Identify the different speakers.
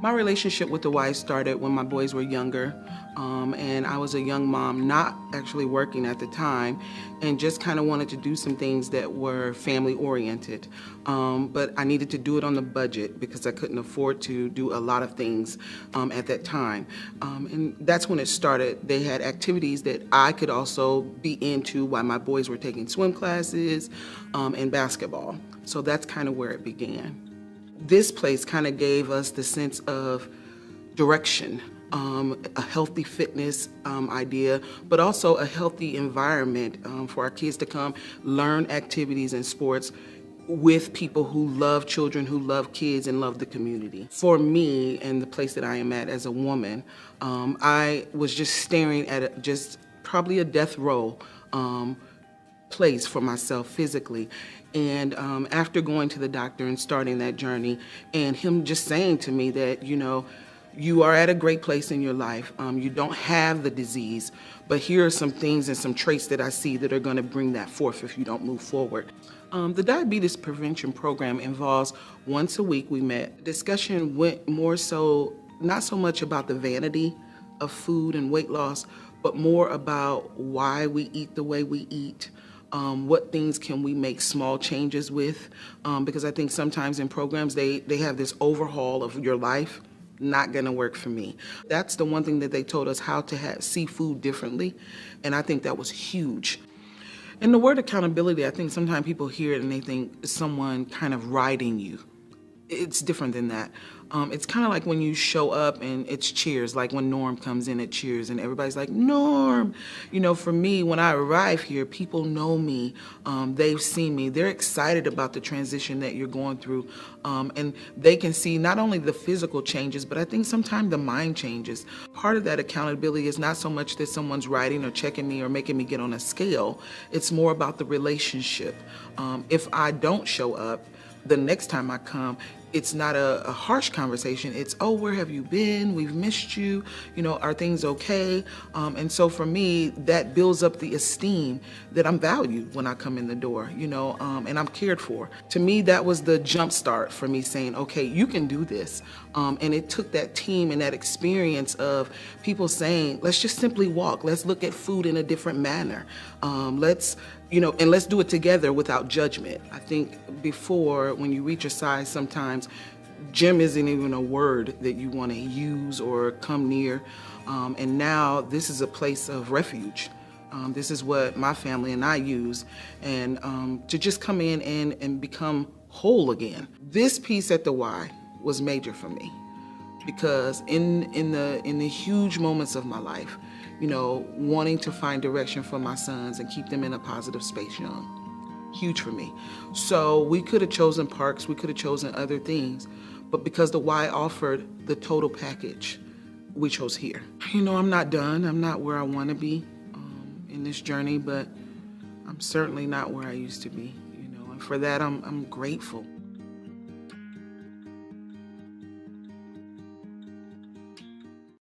Speaker 1: My relationship with the Y started when my boys were younger, and I was a young mom, not actually working at the time, and just kind of wanted to do some things that were family-oriented. But I needed to do it on the budget because I couldn't afford to do a lot of things at that time. And that's when it started. They had activities that I could also be into while my boys were taking swim classes and basketball. So that's kind of where it began. This place kind of gave us the sense of direction, a healthy fitness idea, but also a healthy environment for our kids to come learn activities and sports with people who love children, who love kids, and love the community. For me, and the place that I am at as a woman, I was just staring at just probably a death row place for myself physically. And after going to the doctor and starting that journey, and him just saying to me that, you know, you are at a great place in your life. You don't have the disease, but here are some things and some traits that I see that are going to bring that forth if you don't move forward. The diabetes prevention program involves once a week we met. Discussion went more so, not so much about the vanity of food and weight loss, but more about why we eat the way we eat. What things can we make small changes with? Because I think sometimes in programs they have this overhaul of your life. Not gonna work for me. That's the one thing that they told us, how to see food differently, and I think that was huge. And the word accountability, I think sometimes people hear it and they think someone kind of riding you. It's different than that. It's kind of like when you show up and it's cheers, like when Norm comes in at cheers and everybody's like, Norm! You know, for me, when I arrive here, people know me, they've seen me, they're excited about the transition that you're going through, and they can see not only the physical changes, but I think sometimes the mind changes. Part of that accountability is not so much that someone's writing or checking me or making me get on a scale, it's more about the relationship. If I don't show up, the next time I come, it's not a harsh conversation. It's, oh, where have you been? We've missed you. You know, are things okay? And so for me, that builds up the esteem that I'm valued when I come in the door, you know, and I'm cared for. To me, that was the jump start for me saying, okay, you can do this. And it took that team and that experience of people saying, let's just simply walk. Let's look at food in a different manner. Let's do it together without judgment. I think before, when you reach a size, sometimes gym isn't even a word that you want to use or come near. And now this is a place of refuge. This is what my family and I use, and to just come in and become whole again. This piece at the Y was major for me because in the huge moments of my life, you know, wanting to find direction for my sons and keep them in a positive space young, huge for me. So we could have chosen parks, we could have chosen other things, but because the Y offered the total package, we chose here. You know, I'm not done. I'm not where I want to be in this journey, but I'm certainly not where I used to be, you know, and for that I'm grateful.